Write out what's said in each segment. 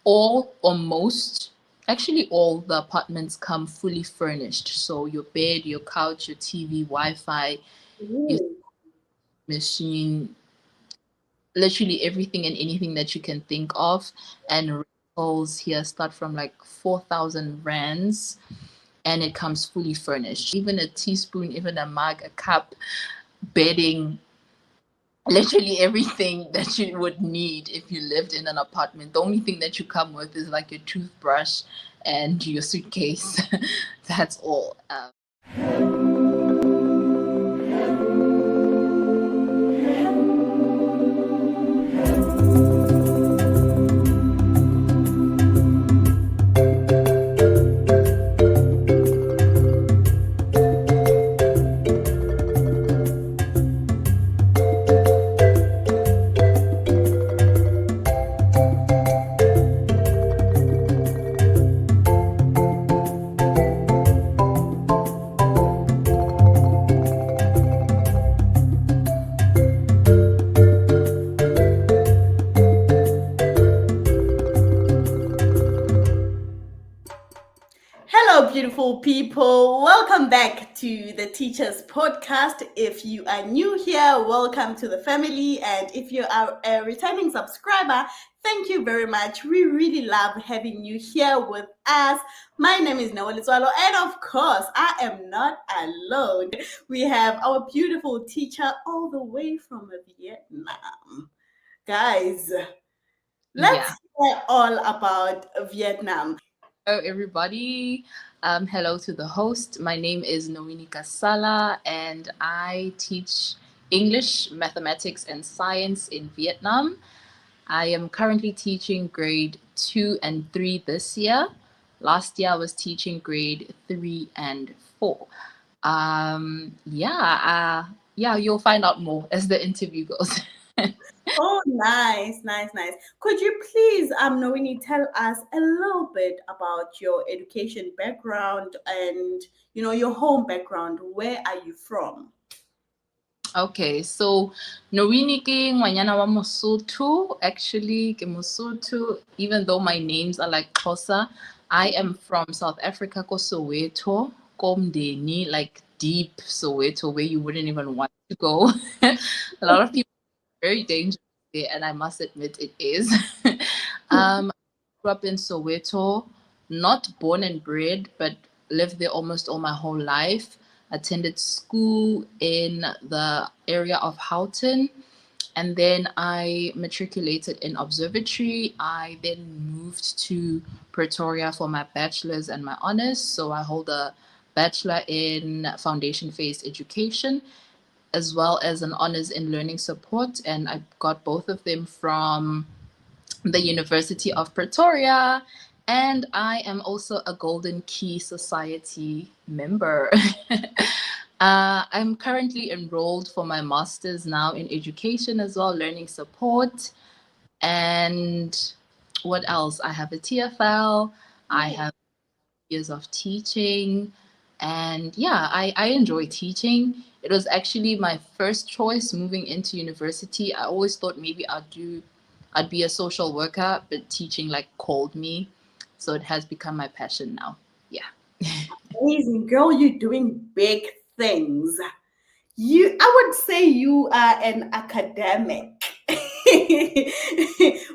all or most, actually all the apartments come fully furnished. So your bed, your couch, your TV, Wi-Fi, your Ooh. machine, literally everything and anything that you can think of. And rentals here start from like 4,000 rands, and it comes fully furnished. Even a teaspoon, even a mug, a cup, bedding, literally everything that you would need if you lived in an apartment. The only thing that you come with is like your toothbrush and your suitcase. That's all. Hello, beautiful people. Welcome back to the Teachers Podcast. If you are new here, welcome to the family. And if you are a returning subscriber, thank you very much. We really love having you here with us. My name is Nowini, and of course, I am not alone. We have our beautiful teacher all the way from Vietnam. Guys, let's Yeah. hear all about Vietnam. Hello, everybody. Hello to the host. My name is Nowini Kasala, and I teach English, mathematics, and science in Vietnam. I am currently teaching grade 2 and 3 this year. Last year, I was teaching grade 3 and 4. Yeah, you'll find out more as the interview goes. Oh, nice, nice, nice. Could you please, Noini, tell us a little bit about your education background and, your home background? Where are you from? Okay, so Nowini ke ngwanyana wa Mosotho. Actually, ke Mosotho, even though my names are like Xhosa, I am from South Africa, ko Soweto, ko Mdeni, like deep Soweto, where you wouldn't even want to go. A lot of people are very dangerous there, and I must admit it is. Grew up in Soweto, not born and bred, but lived there almost all my whole life. Attended school in the area of Houghton, and then I matriculated in observatory. I then moved to Pretoria for my bachelor's and my honors. So I hold a bachelor in foundation phase education as well as an honors in learning support, and I got both of them from the University of Pretoria, and I am also a Golden Key Society member. I'm currently enrolled for my master's now in education as well, learning support. And what else? I have a TFL, I Oh, have years of teaching, and yeah, I enjoy teaching. It was actually my first choice moving into university. I always thought maybe I'd be a social worker, but teaching like called me. So it has become my passion now. Yeah. amazing girl, you're doing big things. I would say you are an academic.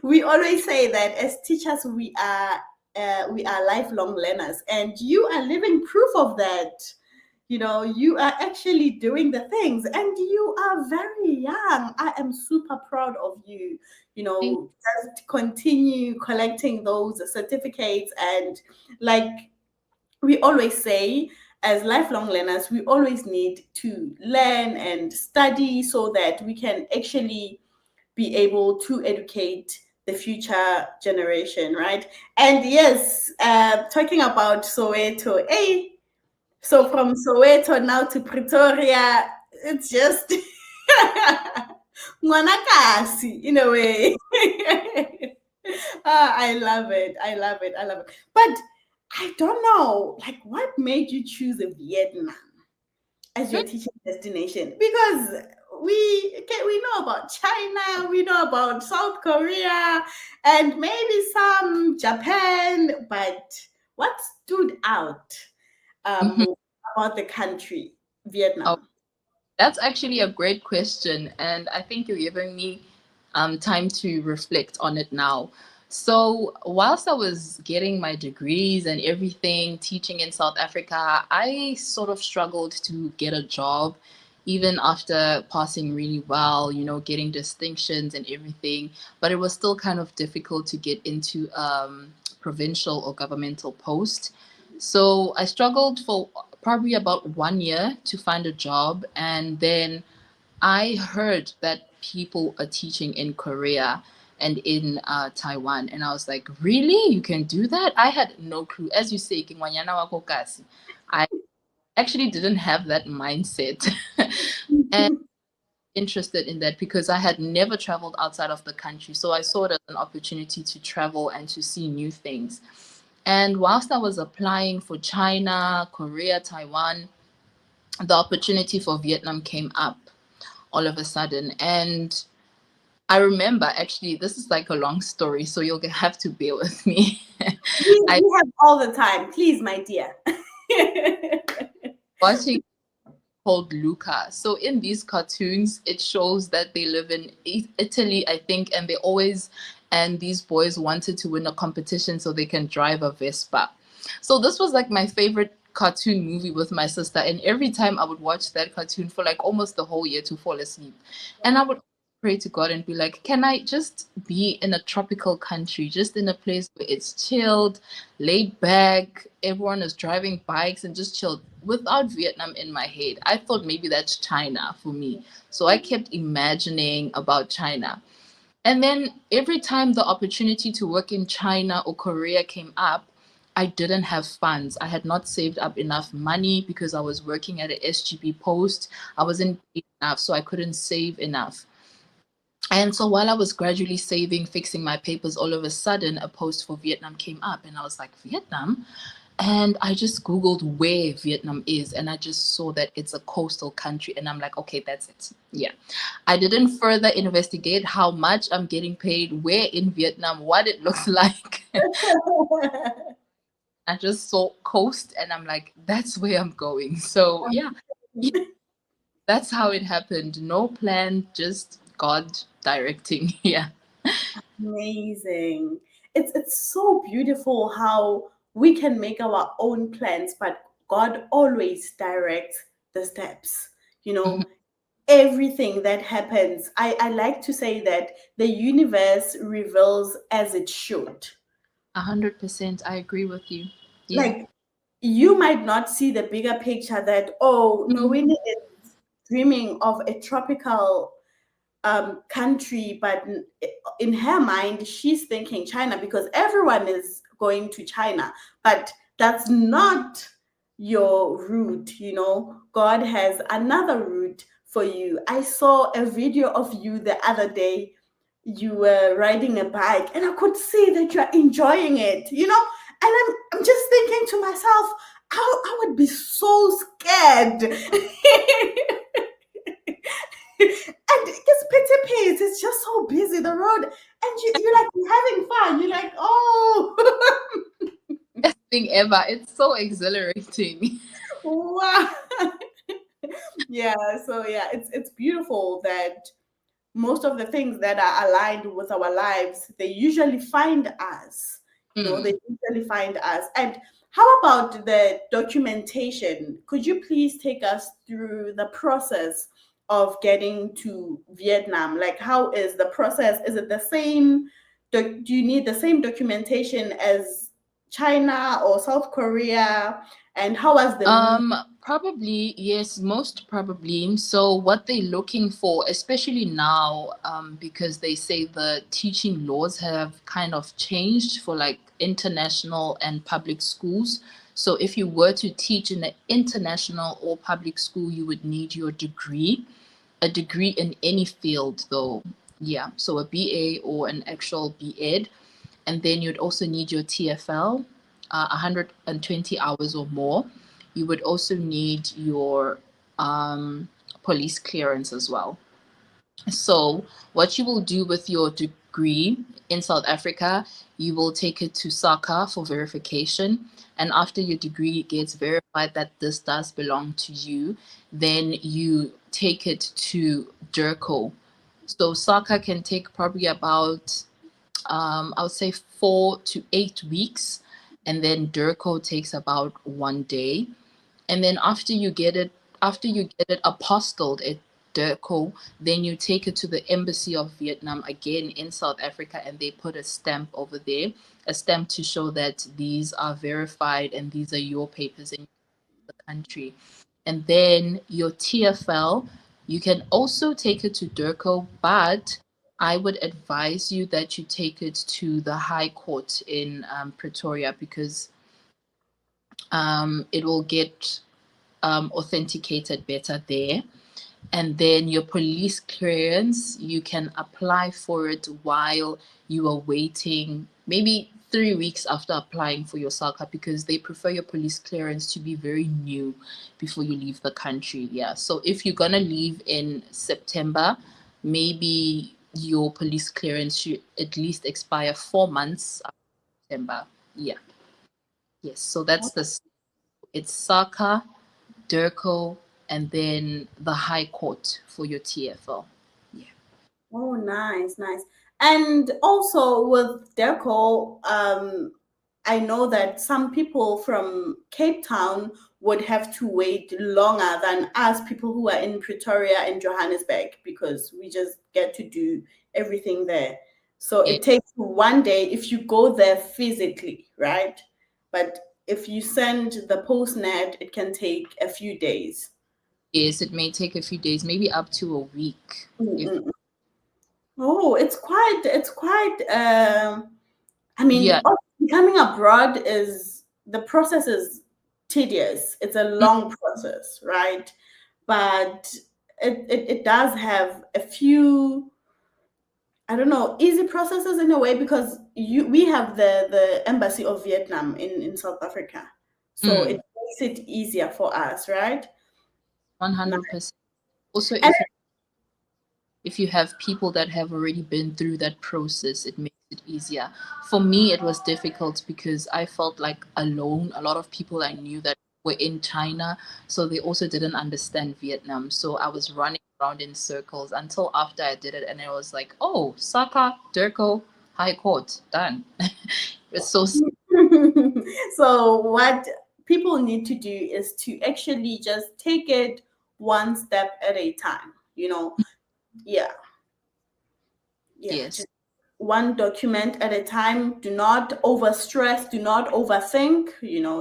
We always say that as teachers, we are lifelong learners, and you are living proof of that. You are actually doing the things, and you are very young. I am super proud of you. Just continue collecting those certificates, and like we always say, as lifelong learners, we always need to learn and study so that we can actually be able to educate the future generation, right? And yes, talking about Soweto, hey, so from Soweto now to Pretoria, it's just Mwanakasi in a way. I love it. I love it. I love it. But I don't know, like, what made you choose Vietnam as your teaching destination? Because we know about China, we know about South Korea, and maybe some Japan, but what stood out Mhm. about the country, Oh, Vietnam? that's actually a great question, and I think you're giving me time to reflect on it now. So, whilst I was getting my degrees and everything, teaching in South Africa, I sort of struggled to get a job, even after passing really well, getting distinctions and everything. But it was still kind of difficult to get into provincial or governmental post. So, I struggled for probably about 1 year to find a job, and then I heard that people are teaching in Korea and in Taiwan, and I was like, "Really? You can do that?" I had no clue. As you say, "Kingwanyana wako kasi." I actually didn't have that mindset, and interested in that because I had never traveled outside of the country. So I saw it as an opportunity to travel and to see new things. And whilst I was applying for China, Korea, Taiwan, the opportunity for Vietnam came up all of a sudden. And I remember, actually, this is like a long story, so you'll have to bear with me. I We have all the time, please, my dear. watching called Luca. So in these cartoons, it shows that they live in Italy, I think, and these boys wanted to win a competition so they can drive a Vespa. So this was like my favorite cartoon movie with my sister, and every time I would watch that cartoon for like almost the whole year to fall asleep. And I would pray to God and be like, can I just be in a tropical country, just in a place where it's chilled, laid back, everyone is driving bikes and just chilled without Vietnam in my head. I thought maybe that's China for me. So I kept imagining about China. And then every time the opportunity to work in China or Korea came up, I didn't have funds. I had not saved up enough money because I was working at a SGB post. I wasn't paid enough, so I couldn't save enough. And so while I was gradually saving, fixing my papers, all of a sudden a post for Vietnam came up, and I was like, Vietnam? And I just Googled where Vietnam is, and I just saw that it's a coastal country. And I'm like, okay, that's it. Yeah. I didn't further investigate how much I'm getting paid, where in Vietnam, what it looks like. I just saw coast, and I'm like, that's where I'm going. So, yeah, that's how it happened. No plan, just God directing. Yeah. Amazing. It's so beautiful how we can make our own plans, but God always directs the steps. You know, everything that happens, I like to say that the universe reveals as it should. 100%. I agree with you. Yeah. Like, you might not see the bigger picture that, oh, Nowini is dreaming of a tropical country, but in her mind, she's thinking China because everyone is going to China. But that's not your route, you know. God has another route for you. I saw a video of you the other day. You were riding a bike, and I could see that you're enjoying it, you know. And I'm just thinking to myself, I would be so scared. And it's pity pace. It's just so busy the road, and you're like you're having fun. You're like, oh, Best thing ever. It's so exhilarating. wow, yeah. So yeah, it's beautiful that most of the things that are aligned with our lives, they usually find us. You know, they Mm. usually find us. And how about the documentation? Could you please take us through the process of getting to Vietnam? Like, how is the process? Is it the same? Do you need the same documentation as China or South Korea? And how was the meet? Probably, yes, most probably. So what they're looking for, especially now, because they say the teaching laws have kind of changed for like international and public schools. So if you were to teach in an international or public school, you would need your degree, a degree in any field though. Yeah, so a BA or an actual B.Ed. And then you'd also need your TFL, 120 hours or more. You would also need your police clearance as well. So, what you will do with your degree in South Africa, you will take it to SACA for verification. And after your degree gets verified that this does belong to you, then you take it to DERCO. So, SACA can take probably about, I would say, 4 to 8 weeks. And then DERCO takes about 1 day. And then after you get it apostilled at DIRCO, then you take it to the embassy of Vietnam again in South Africa, and they put a stamp over there, a stamp to show that these are verified and these are your papers in the country. And then your TFL, you can also take it to DIRCO, but I would advise you that you take it to the High Court in Pretoria, because it will get authenticated better there. And then your police clearance, you can apply for it while you are waiting, maybe 3 weeks after applying for your SALCA, because they prefer your police clearance to be very new before you leave the country. Yeah. So if you're going to leave in September, maybe your police clearance should at least expire 4 months after September. Yeah. Yes. So that's it's SACA, DIRCO, and then the High Court for your TFL. Yeah. Oh, nice, nice. And also with Deco, I know that some people from Cape Town would have to wait longer than us people who are in Pretoria and Johannesburg, because we just get to do everything there. So Yeah. it takes 1 day if you go there physically, right? But if you send the postnet, it can take a few days. Yes, it may take a few days, maybe up to a week. If Mm-mm. Oh, it's quite I mean, yeah, becoming abroad is the process is tedious. It's a long process, right? But it does have a few, I don't know, easy processes in a way, because we have the embassy of Vietnam in South Africa. So it mm, makes it easier for us, right? 100%. Also, And if you have people that have already been through that process, it makes it easier. For me, it was difficult because I felt like alone. A lot of people I knew that were in China, so they also didn't understand Vietnam. So I was running around in circles until after I did it, and I was like, oh, Saka, Durko, High Court, done. It's so so what people need to do is to actually just take it one step at a time, yeah, yeah, yes. just one document at a time. Do not over stress, do not overthink,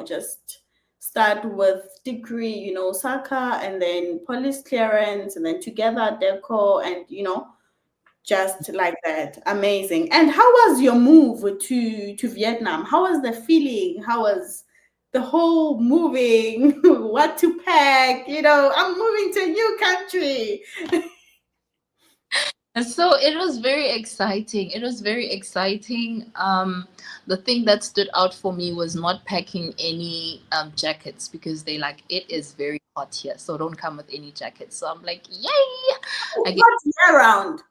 just start with degree, SACA, and then police clearance, and then together deco, and just like that. Amazing. And how was your move to Vietnam? How was the feeling? How was the whole moving? What to pack? I'm moving to a new country. And so it was very exciting. It was very exciting. The thing that stood out for me was not packing any jackets, because they like it is very hot here, so don't come with any jackets. So I'm like, yay! I It's get not year round.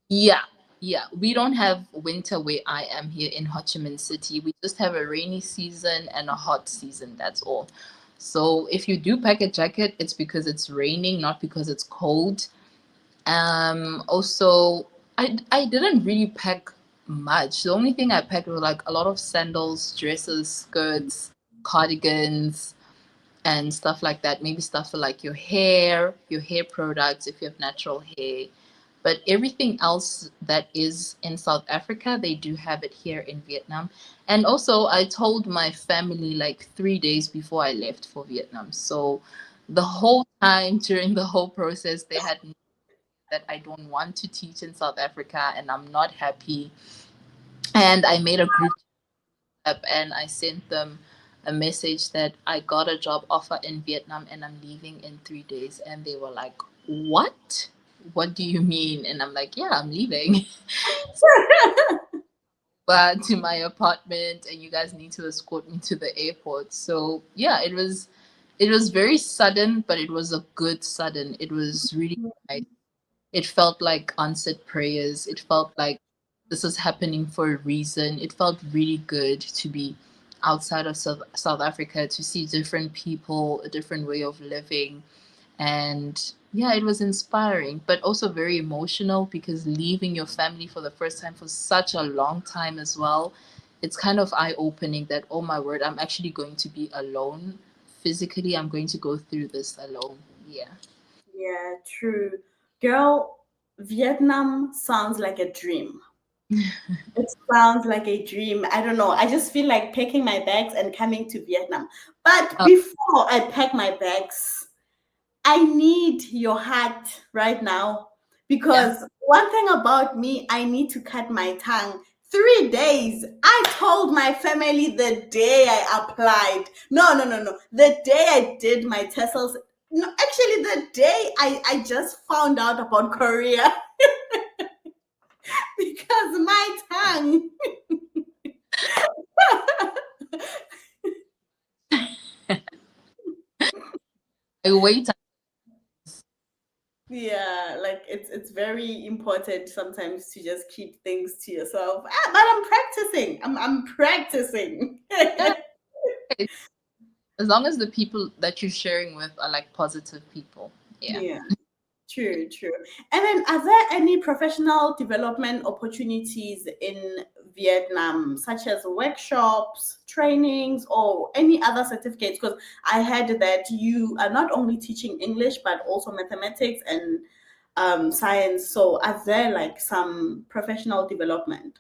yeah, yeah. We don't have winter where I am here in Ho Chi Minh City. We just have a rainy season and a hot season. That's all. So if you do pack a jacket, it's because it's raining, not because it's cold. Also, I didn't really pack much. The only thing I packed were like a lot of sandals, dresses, skirts, cardigans, and stuff like that. Maybe stuff for like your hair products if you have natural hair. But everything else that is in South Africa, they do have it here in Vietnam. And also, I told my family like 3 days before I left for Vietnam. So the whole time during the whole process, they had that I don't want to teach in South Africa and I'm not happy. And I made a group chat and I sent them a message that I got a job offer in Vietnam and I'm leaving in 3 days. And they were like, what? What do you mean? And I'm like, yeah, I'm leaving. But to my apartment and you guys need to escort me to the airport. So yeah, it was very sudden, but it was a good sudden. It was really nice. It felt like answered prayers. It felt like this is happening for a reason. It felt really good to be outside of South Africa, to see different people, a different way of living. And yeah, it was inspiring, but also very emotional because leaving your family for the first time for such a long time as well. It's kind of eye opening that, oh my word, I'm actually going to be alone. Physically, I'm going to go through this alone. Yeah. Yeah, true. Girl, Vietnam sounds like a dream. It sounds like a dream. I don't know. I just feel like packing my bags and coming to Vietnam. But Uh, before I pack my bags, I need your heart right now yeah. because one thing about me, I need to cut my tongue. 3 days. I told my family the day I applied. No, no, no, no. The day I did my TESOLs. No, actually, the day I just found out about Korea because my tongue. I wait. Yeah, like it's very important sometimes to just keep things to yourself. Ah, but I'm practicing. I'm practicing. Yeah, as long as the people that you're sharing with are like positive people. Yeah. Yeah, true, true. And then, are there any professional development opportunities in Vietnam, such as workshops, trainings, or any other certificates? Because I heard that you are not only teaching English but also mathematics and science. So, are there like some professional development?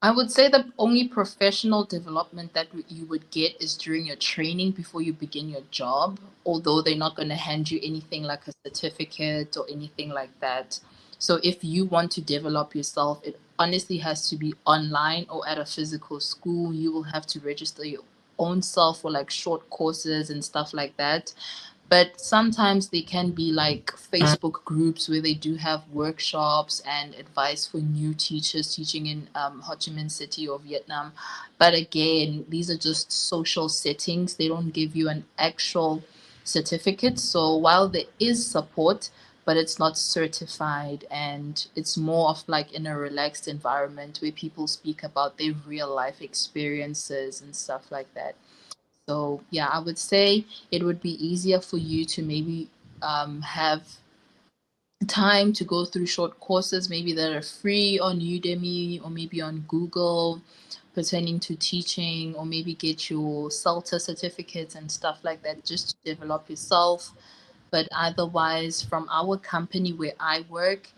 I would say the only professional development that you would get is during your training before you begin your job, although they're not going to hand you anything like a certificate or anything like that. So if you want to develop yourself, it honestly has to be online or at a physical school. You will have to register your own self for like short courses and stuff like that. But sometimes they can be like Facebook groups where they do have workshops and advice for new teachers teaching in Ho Chi Minh City or Vietnam. But again, these are just social settings. They don't give you an actual certificate. So while there is support, but it's not certified, and it's more of like in a relaxed environment where people speak about their real life experiences and stuff like that. So yeah, I would say it would be easier for you to maybe have time to go through short courses, maybe that are free on Udemy or maybe on Google pertaining to teaching, or maybe get your CELTA certificates and stuff like that just to develop yourself. But otherwise, from our company where I work,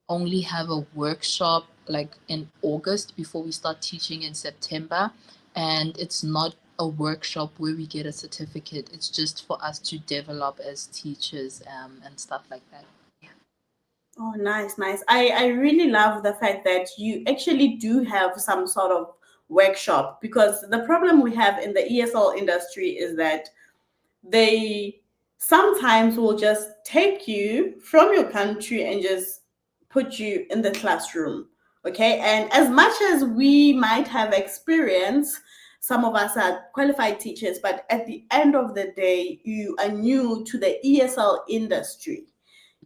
only have a workshop like in August before we start teaching in September. And it's not a workshop where we get a certificate, it's just for us to develop as teachers and stuff like that. Yeah. Oh, nice, nice. I really love the fact that you actually do have some sort of workshop because the problem we have in the ESL industry is that they sometimes will just take you from your country and just put you in the classroom. Okay. And as much as we might have experience, some of us are qualified teachers, but at the end of the day, you are new to the ESL industry.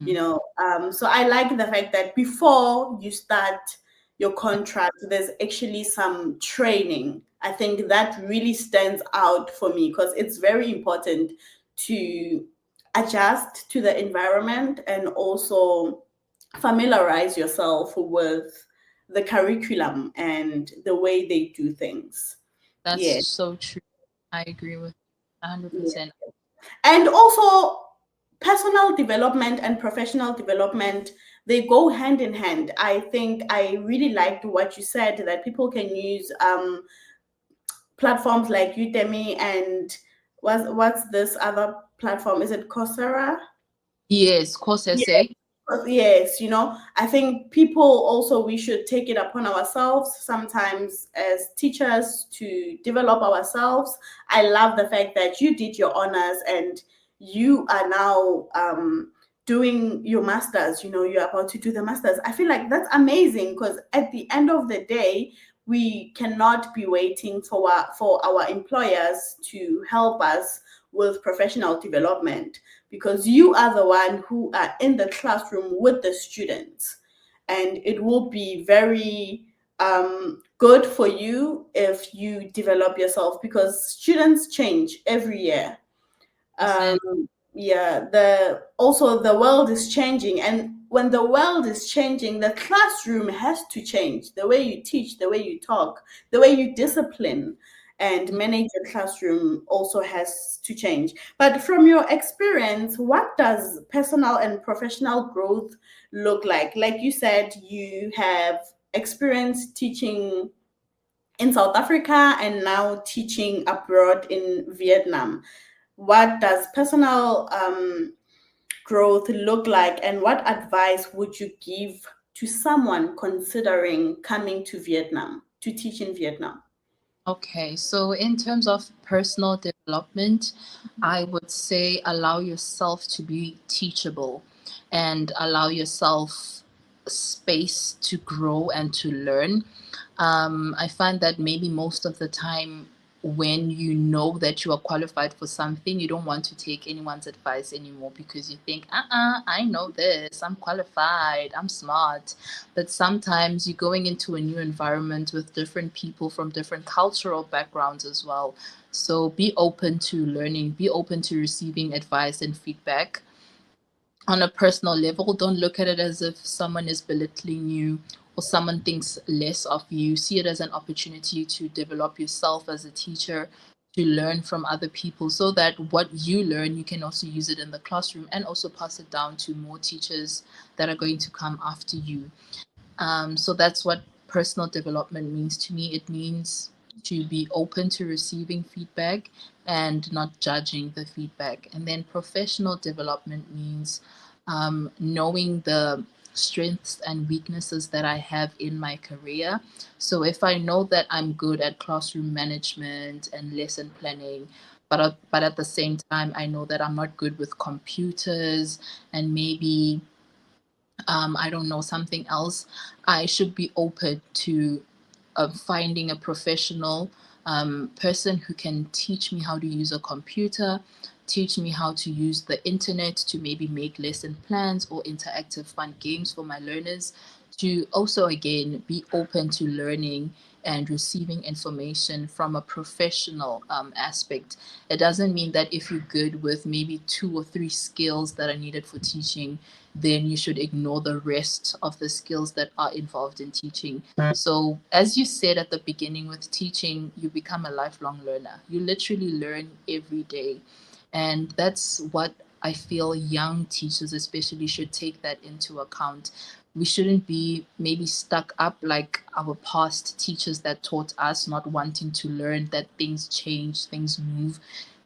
Mhm. So I like the fact that before you start your contract, there's actually some training. I think that really stands out for me because it's very important to adjust to the environment and also familiarize yourself with the curriculum and the way they do things. That's Yeah. so true. I agree with 100%. And also personal development and professional development, they go hand in hand. I think I really liked what you said that people can use platforms like Udemy and what's this other platform, is it Coursera? Yes, course essay. Yes, I think people also, we should take it upon ourselves sometimes as teachers to develop ourselves. I love the fact that you did your honors and you are now doing your masters. You're about to do the masters. I feel like that's amazing because at the end of the day, we cannot be waiting for our employers to help us with professional development, because you are the one who are in the classroom with the students, and it will be very good for you if you develop yourself, because students change every year. um, Exactly. yeah, the also the world is changing, and when the world is changing, the classroom has to change. The way you teach, the way you talk, the way you discipline and manage your classroom also has to change. But from your experience, what does personal and professional growth look like you said, you have experience teaching in South Africa and now teaching abroad in Vietnam. What does personal growth look like, and what advice would you give to someone considering coming to Vietnam to teach in Vietnam? Okay, so in terms of personal development, I would say allow yourself to be teachable and allow yourself space to grow and to learn. I find that maybe most of the time, when you know that you are qualified for something, you don't want to take anyone's advice anymore because you think, I know this, I'm qualified, I'm smart. But sometimes you're going into a new environment with different people from different cultural backgrounds as well. So be open to learning, be open to receiving advice and feedback on a personal level. Don't look at it as if someone is belittling you or someone thinks less of you. See it as an opportunity to develop yourself as a teacher, to learn from other people, so that what you learn, you can also use it in the classroom and also pass it down to more teachers that are going to come after you. So that's what personal development means to me. It means to be open to receiving feedback and not judging the feedback. And then professional development means knowing the strengths and weaknesses that I have in my career. So if I know that I'm good at classroom management and lesson planning, but at the same time, I know that I'm not good with computers and maybe I don't know, something else, I should be open to finding a professional person who can teach me how to use a computer, teach me how to use the internet to maybe make lesson plans or interactive fun games for my learners, to also again be open to learning and receiving information from a professional aspect. It doesn't mean that if you're good with maybe 2 or 3 skills that are needed for teaching, then you should ignore the rest of the skills that are involved in teaching. So, as you said at the beginning, with teaching, you become a lifelong learner. You literally learn every day. And that's what I feel young teachers, especially, should take that into account. We shouldn't be maybe stuck up like our past teachers that taught us, not wanting to learn that things change, things move.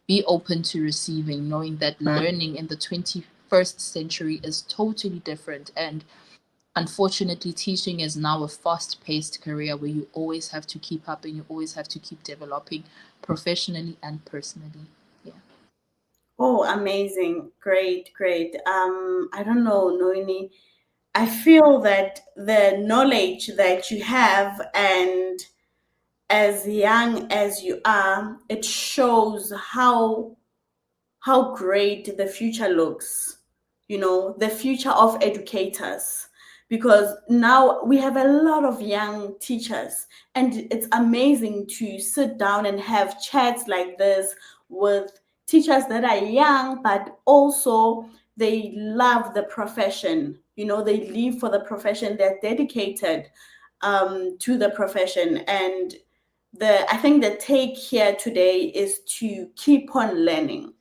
Be open to receiving, knowing that learning in the 21st century is totally different. And unfortunately, teaching is now a fast paced career where you always have to keep up and you always have to keep developing professionally and personally. Yeah. Oh, amazing. Great, great. I don't know, Noini. I feel that the knowledge that you have, and as young as you are, it shows how great the future looks, the future of educators. Because now we have a lot of young teachers, and it's amazing to sit down and have chats like this with teachers that are young, but also they love the profession. They live for the profession, they're dedicated to the profession. And I think the take here today is to keep on learning,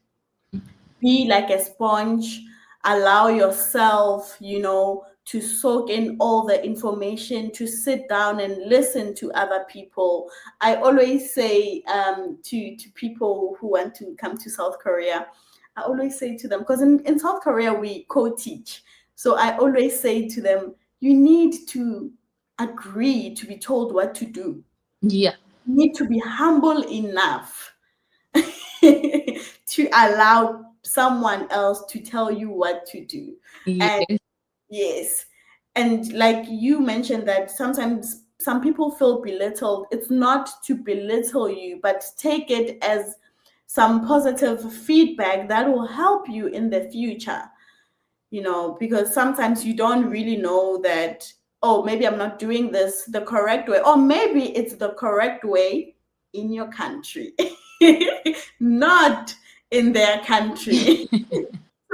be like a sponge, allow yourself, to soak in all the information, to sit down and listen to other people. I always say to people who want to come to South Korea, I always say to them, because in South Korea we co-teach. So I always say to them, you need to agree to be told what to do. Yeah. You need to be humble enough to allow someone else to tell you what to do. And Yeah. yes, and like you mentioned, that sometimes some people feel belittled. It's not to belittle you, but take it as some positive feedback that will help you in the future, because sometimes you don't really know that, oh, maybe I'm not doing this the correct way, or maybe it's the correct way in your country, not in their country.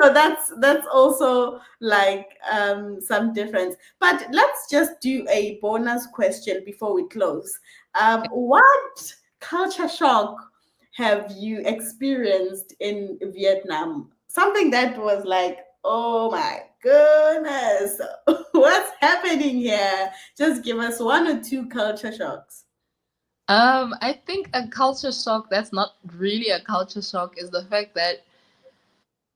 So that's also like some difference. But let's just do a bonus question before we close. What culture shock have you experienced in Vietnam? Something that was like, oh my goodness, what's happening here? Just give us one or two culture shocks. I think a culture shock that's not really a culture shock is the fact that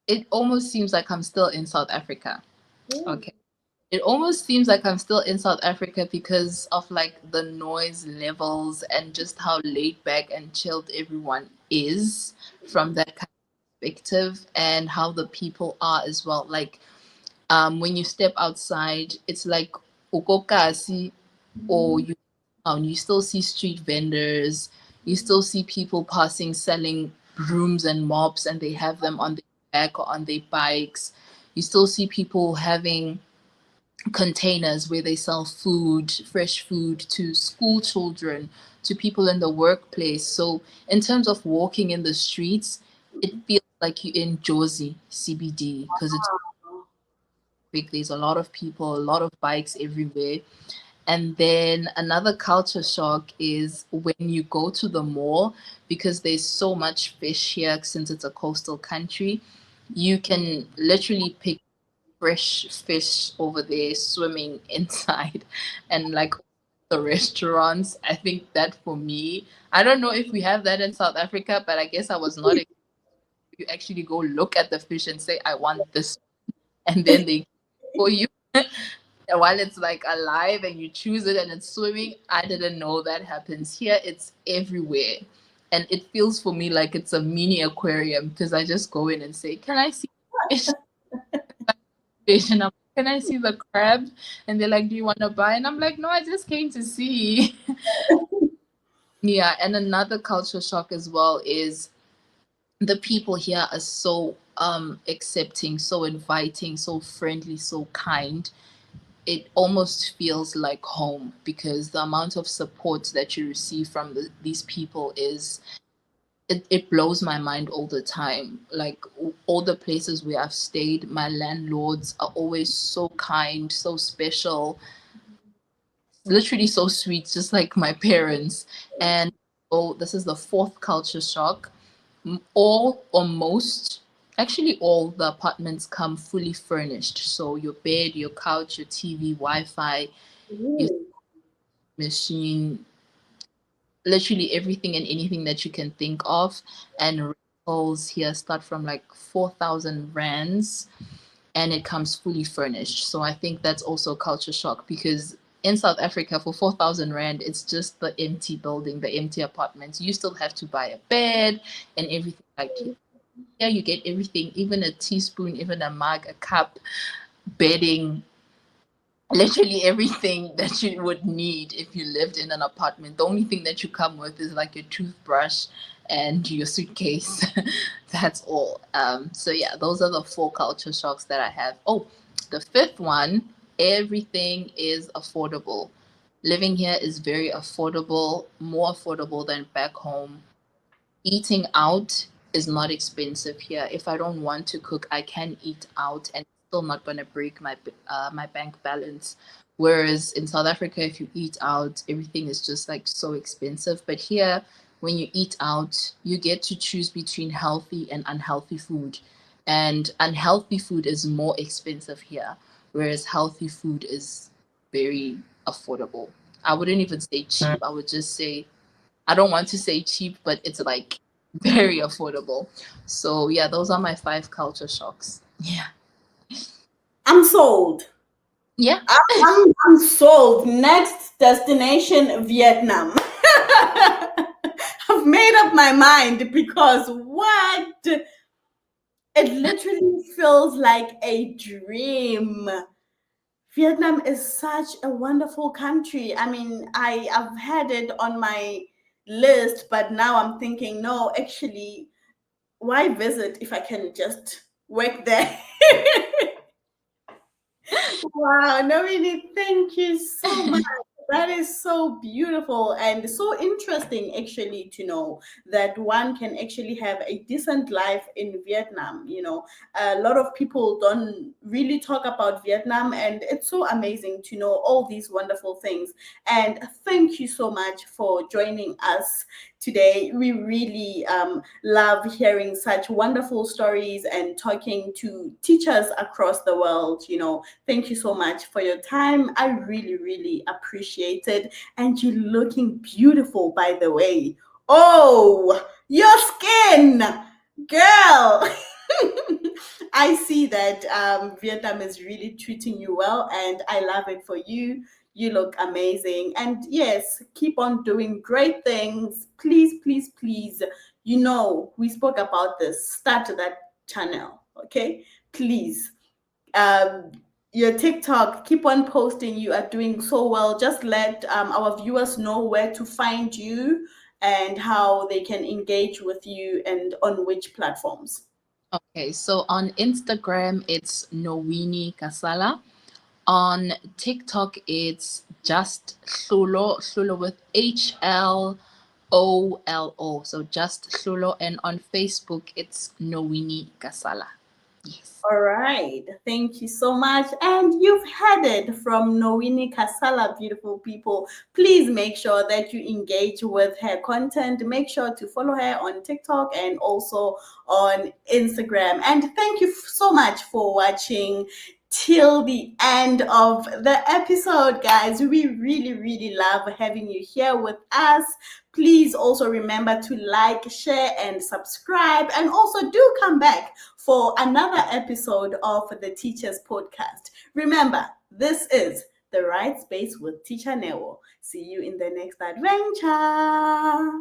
it almost seems like I'm still in South Africa. Ooh. Okay. It almost seems like I'm still in South Africa because of like the noise levels and just how laid back and chilled everyone is from that kind of perspective, and how the people are as well. Like when you step outside, it's like ukokasi, or you still see street vendors, you still see people passing selling brooms and mops, and they have them on their back or on their bikes. You still see people having containers where they sell food, fresh food to school children, to people in the workplace. So in terms of walking in the streets, it feels like you're in Jersey CBD because it's big. There's a lot of people, a lot of bikes everywhere. And then another culture shock is when you go to the mall, because there's so much fish here since it's a coastal country. You can literally pick fresh fish over there swimming inside, and like the restaurants. I think that for me, I don't know if we have that in South Africa, but I guess I was not. You actually go look at the fish and say, I want this, and then they for you. While it's like alive and you choose it and it's swimming. I didn't know that happens here. It's everywhere. And it feels for me like it's a mini aquarium because I just go in and say, can I see fish? Fish? And I'm like, can I see the crab? And they're like, do you want to buy? And I'm like, no, I just came to see. Yeah. And another culture shock as well is the people here are so accepting, so inviting, so friendly, so kind. It almost feels like home because the amount of support that you receive from these people is it blows my mind all the time. Like all the places where I've stayed, my landlords are always so kind, so special, literally so sweet, just like my parents. And oh, this is the fourth culture shock. All or most, actually all the apartments come fully furnished. So your bed, your couch, your TV, Wi-Fi, your Ooh. machine, literally everything and anything that you can think of. And rentals here start from like 4,000 rands, and it comes fully furnished. So I think that's also culture shock because in South Africa for 4,000 rand, it's just the empty building, the empty apartments. You still have to buy a bed and everything like here. Yeah, you get everything, even a teaspoon, even a mug, a cup, bedding, literally everything that you would need if you lived in an apartment. The only thing that you come with is like your toothbrush and your suitcase. That's all. So yeah, those are the four culture shocks that I have. Oh, the fifth one, everything is affordable. Living here is very affordable, more affordable than back home. Eating out is not expensive here. If I don't want to cook, I can eat out and it's still not going to break my bank balance. Whereas in South Africa, if you eat out, everything is just like so expensive. But here, when you eat out, you get to choose between healthy and unhealthy food. And unhealthy food is more expensive here, whereas healthy food is very affordable. I wouldn't even say cheap. I would just say I don't want to say cheap, but it's like very affordable. So yeah, those are my five culture shocks. Yeah. I'm sold. Yeah. I'm sold. Next destination, Vietnam. I've made up my mind because what? It literally feels like a dream. Vietnam is such a wonderful country. I mean, I've had it on my list, but now I'm thinking, no, actually, why visit if I can just work there? Wow, Nowini, thank you so much. That is so beautiful and so interesting, actually, to know that one can actually have a decent life in Vietnam. A lot of people don't really talk about Vietnam, and it's so amazing to know all these wonderful things. And thank you so much for joining us today. We really love hearing such wonderful stories and talking to teachers across the world. Thank you so much for your time. I really, really appreciate it. And you're looking beautiful, by the way. Oh, your skin, girl. I see that Vietnam is really treating you well, and I love it for you. You look amazing. And yes, keep on doing great things. Please, please, please. We spoke about this. Start that channel, okay? Please. Um, your TikTok, keep on posting. You are doing so well. Just let our viewers know where to find you and how they can engage with you and on which platforms. Okay, so on Instagram, it's Nowini Kasala. On TikTok, it's just Hlulo, Hlulo with HLOLO. So just Hlulo. And on Facebook, it's Nowini Kasala. Yes. All right. Thank you so much. And you've heard it from Nowini Kasala, beautiful people. Please make sure that you engage with her content. Make sure to follow her on TikTok and also on Instagram. And thank you so much for watching till the end of the episode, guys. We really, really love having you here with us. Please also remember to like, share, and subscribe. And also do come back for another episode of the Teachers Podcast. Remember, this is The Right Space with Teacher Newo. See you in the next adventure.